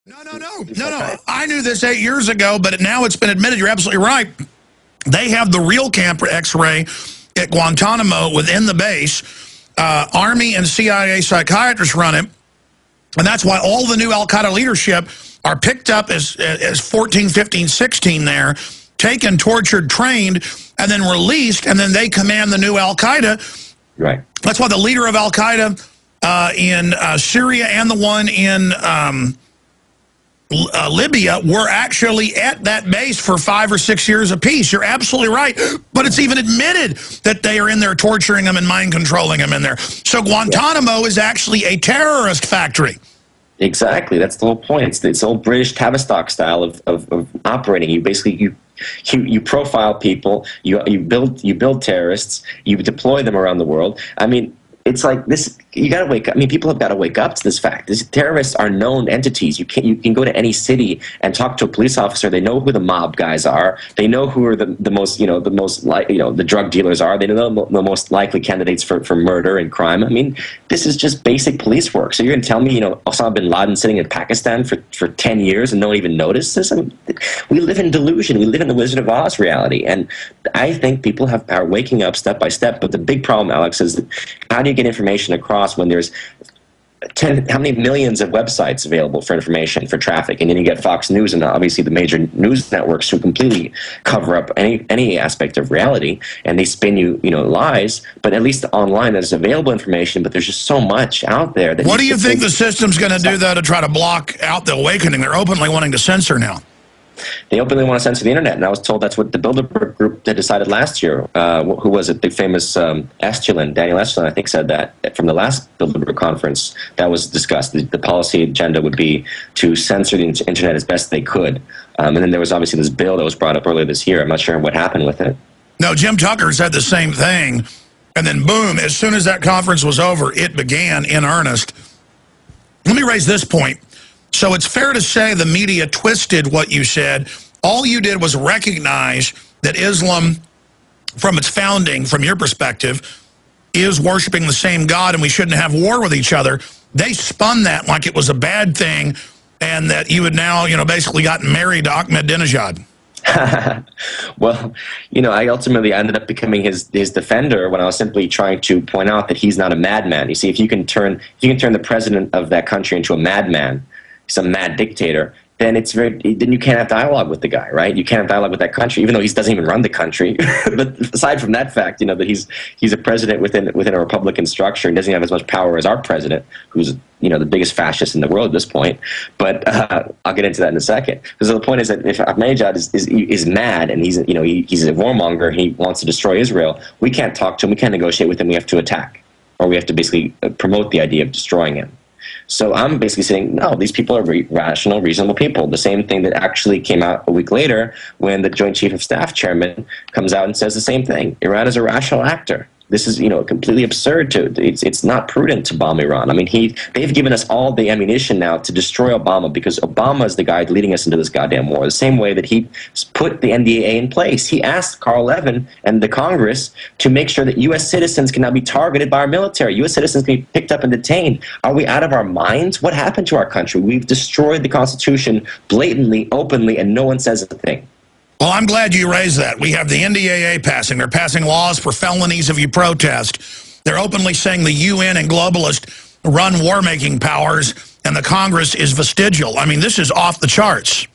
No. I knew this 8 years ago, but now it's been admitted. You're absolutely right. They have the real camera X-ray at Guantanamo within the base. Army and CIA psychiatrists run it. And that's why all the new al-Qaeda leadership are picked up as 14, 15, 16 there, taken, tortured, trained, and then released, and then they command the new al-Qaeda. Right. That's why the leader of al-Qaeda in Syria and the one in Libya were actually at that base for 5 or 6 years apiece. You're absolutely right. But it's even admitted that they are in there torturing them and mind controlling them in there. So Guantanamo is actually a terrorist factory. Exactly. That's the whole point. It's this old British Tavistock style of operating. You basically you profile people, you build terrorists, you deploy them around the world. I mean, it's like this. You got to wake up. I mean, people have got to wake up to this fact. These terrorists are known entities. You can go to any city and talk to a police officer. They know who the mob guys are. They know who are the most the drug dealers are. They know the most likely candidates for murder and crime. I mean, this is just basic police work. So you're going to tell me, Osama bin Laden sitting in Pakistan for 10 years and no one even noticed this? I mean, we live in delusion. We live in the Wizard of Oz reality. And I think people are waking up step by step. But the big problem, Alex, is how do you get information across when there's how many millions of websites available for information, for traffic, and then you get Fox News and obviously the major news networks who completely cover up any aspect of reality, and they spin you lies. But at least online there's available information, but there's just so much out there. That what do you think the system's going to do though to try to block out the awakening? They're openly wanting to censor now. They openly want to censor the internet, and I was told that's what the Bilderberg group that decided last year. Who was it? The famous Daniel Estulin, I think, said that from the last Bilderberg conference that was discussed. The policy agenda would be to censor the internet as best they could. And then there was obviously this bill that was brought up earlier this year. I'm not sure what happened with it. No, Jim Tucker said the same thing, and then boom, as soon as that conference was over, it began in earnest. Let me raise this point. So it's fair to say the media twisted what you said. All you did was recognize that Islam, from its founding, from your perspective, is worshiping the same God and we shouldn't have war with each other. They spun that like it was a bad thing and that you had now, basically gotten married to Ahmadinejad. Well, I ultimately ended up becoming his defender when I was simply trying to point out that he's not a madman. You see, if you can turn the president of that country into a madman, some mad dictator, then then you can't have dialogue with the guy, right? You can't have dialogue with that country, even though he doesn't even run the country. But aside from that fact, that he's a president within a Republican structure and doesn't have as much power as our president, who's the biggest fascist in the world at this point. But I'll get into that in a second. Because the point is that if Ahmadinejad is mad and he's a warmonger and he wants to destroy Israel, we can't talk to him, we can't negotiate with him, we have to attack, or we have to basically promote the idea of destroying him. So I'm basically saying, no, these people are rational, reasonable people. The same thing that actually came out a week later when the Joint Chief of Staff chairman comes out and says the same thing. Iran is a rational actor. This is, completely absurd. It's not prudent to bomb Iran. I mean, they've given us all the ammunition now to destroy Obama because Obama is the guy leading us into this goddamn war. The same way that he put the NDAA in place. He asked Carl Levin and the Congress to make sure that U.S. citizens can now be targeted by our military. U.S. citizens can be picked up and detained. Are we out of our minds? What happened to our country? We've destroyed the Constitution blatantly, openly, and no one says a thing. Well, I'm glad you raised that. We have the NDAA passing. They're passing laws for felonies if you protest. They're openly saying the UN and globalists run war-making powers, and the Congress is vestigial. I mean, this is off the charts.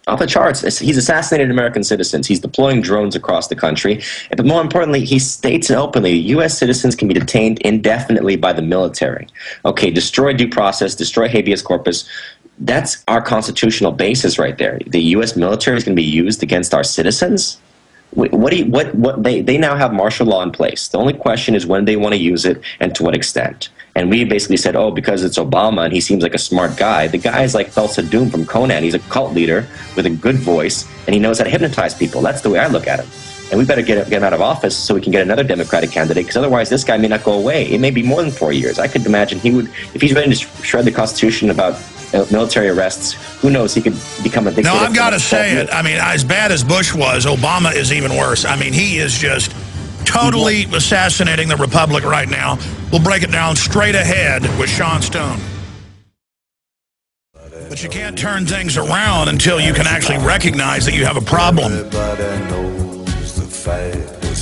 Off the charts. He's assassinated American citizens. He's deploying drones across the country. But more importantly, he states it openly, U.S. citizens can be detained indefinitely by the military. Okay, destroy due process, destroy habeas corpus. That's our constitutional basis right there. The U.S. military is going to be used against our citizens? They now have martial law in place. The only question is when they want to use it and to what extent. And we basically said, oh, because it's Obama and he seems like a smart guy. The guy is like Thulsa Doom from Conan. He's a cult leader with a good voice, and he knows how to hypnotize people. That's the way I look at him. And we better get him out of office so we can get another Democratic candidate, because otherwise this guy may not go away. It may be more than 4 years. I could imagine he would, if he's ready to shred the Constitution about military arrests, who knows, he could become a dictator. No, I've got to say it. I mean, as bad as Bush was, Obama is even worse. I mean, he is just totally assassinating the republic right now. We'll break it down straight ahead with Sean Stone. But you can't turn things around until you can actually recognize that you have a problem.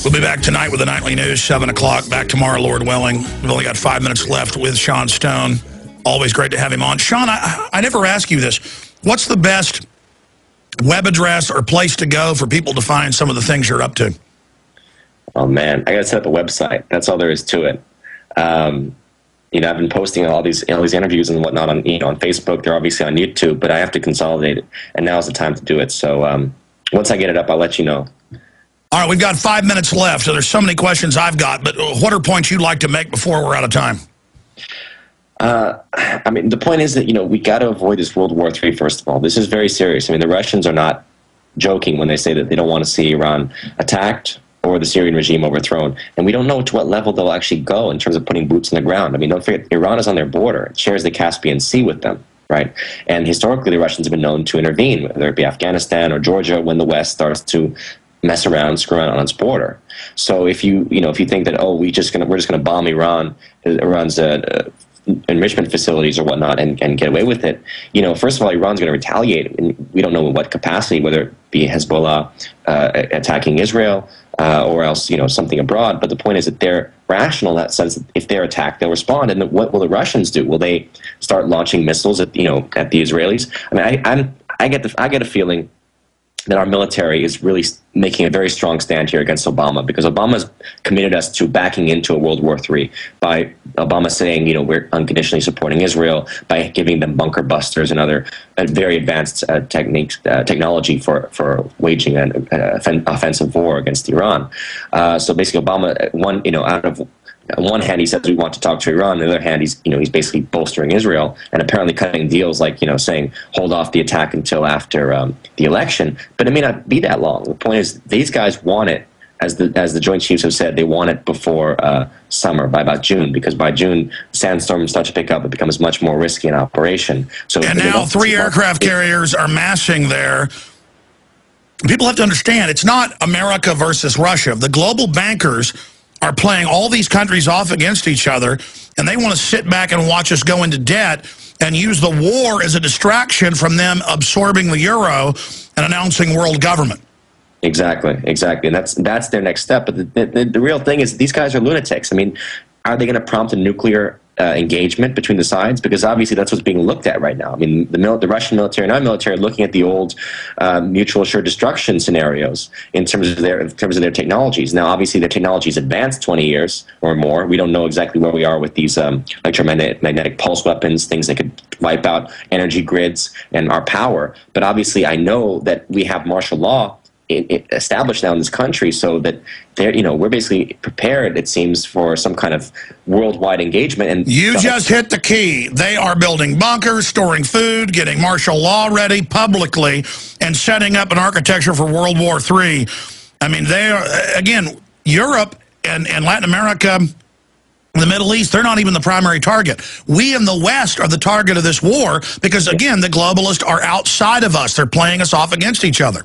We'll be back tonight with the Nightly News, 7 o'clock. Back tomorrow, Lord willing. We've only got 5 minutes left with Sean Stone. Always great to have him on. Sean, I never ask you this. What's the best web address or place to go for people to find some of the things you're up to? Oh, man, I got to set up a website. That's all there is to it. You know, I've been posting all these interviews and whatnot on on Facebook. They're obviously on YouTube, but I have to consolidate it, and now's the time to do it. So once I get it up, I'll let you know. All right, we've got 5 minutes left, so there's so many questions I've got, but what are points you'd like to make before we're out of time? I mean, the point is that, we got to avoid this World War III, first of all. This is very serious. I mean, the Russians are not joking when they say that they don't want to see Iran attacked or the Syrian regime overthrown. And we don't know to what level they'll actually go in terms of putting boots on the ground. I mean, don't forget, Iran is on their border. It shares the Caspian Sea with them, right? And historically, the Russians have been known to intervene, whether it be Afghanistan or Georgia, when the West starts to mess around, screw around on its border. So if you think that, we're just gonna bomb Iran's enrichment facilities or whatnot and get away with it, first of all, Iran's going to retaliate, and we don't know in what capacity, whether it be Hezbollah attacking Israel or else something abroad. But the point is that they're rational in that sense that if they're attacked, they'll respond. And what will the Russians do? Will they start launching missiles at the Israelis? I mean, I get a feeling that our military is really making a very strong stand here against Obama, because Obama's committed us to backing into a World War III by Obama saying, we're unconditionally supporting Israel, by giving them bunker busters and other very advanced technology for waging an offensive war against Iran. So basically, Obama, on one hand, he says we want to talk to Iran. On the other hand, he's basically bolstering Israel and apparently cutting deals, like saying hold off the attack until after the election. But it may not be that long. The point is, these guys want it, as the Joint Chiefs have said, they want it before summer, by about June, because by June sandstorms start to pick up. It becomes much more risky an operation. So and now 3 aircraft carriers are massing there. People have to understand, it's not America versus Russia. The global bankers are playing all these countries off against each other, and they want to sit back and watch us go into debt and use the war as a distraction from them absorbing the euro and announcing world government. Exactly. And that's their next step. But the real thing is, these guys are lunatics. I mean, are they going to prompt a nuclear engagement between the sides? Because obviously that's what's being looked at right now. I mean, the Russian military and our military are looking at the old mutual assured destruction scenarios in terms of their technologies. Now, obviously, their technology's advanced 20 years or more. We don't know exactly where we are with these electromagnetic pulse weapons, things that could wipe out energy grids and our power. But obviously, I know that we have martial law established now in this country, so that we're basically prepared, it seems, for some kind of worldwide engagement. And you just hit the key. They are building bunkers, storing food, getting martial law ready publicly, and setting up an architecture for World War III. I mean, they are, again, Europe and Latin America, the Middle East, they're not even the primary target. We in the West are the target of this war because, again, the globalists are outside of us. They're playing us off against each other.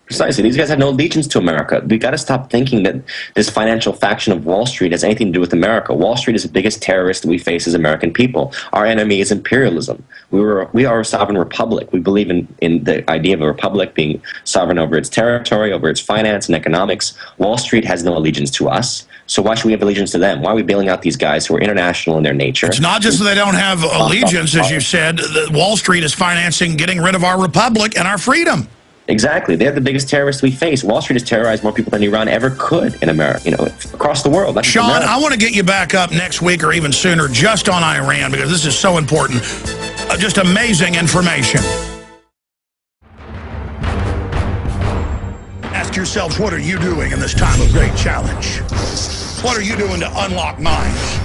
Precisely. These guys have no allegiance to America. We got to stop thinking that this financial faction of Wall Street has anything to do with America. Wall Street is the biggest terrorist we face as American people. Our enemy is imperialism. We are a sovereign republic. We believe in the idea of a republic being sovereign over its territory, over its finance and economics. Wall Street has no allegiance to us. So why should we have allegiance to them? Why are we bailing out these guys who are international in their nature? It's not just that they don't have allegiance, as you said. Wall Street is financing getting rid of our republic and our freedom. Exactly. They're the biggest terrorists we face. Wall Street has terrorized more people than Iran ever could in America, across the world. Sean, I want to get you back up next week or even sooner just on Iran, because this is so important. Just amazing information. Ask yourselves, what are you doing in this time of great challenge? What are you doing to unlock minds?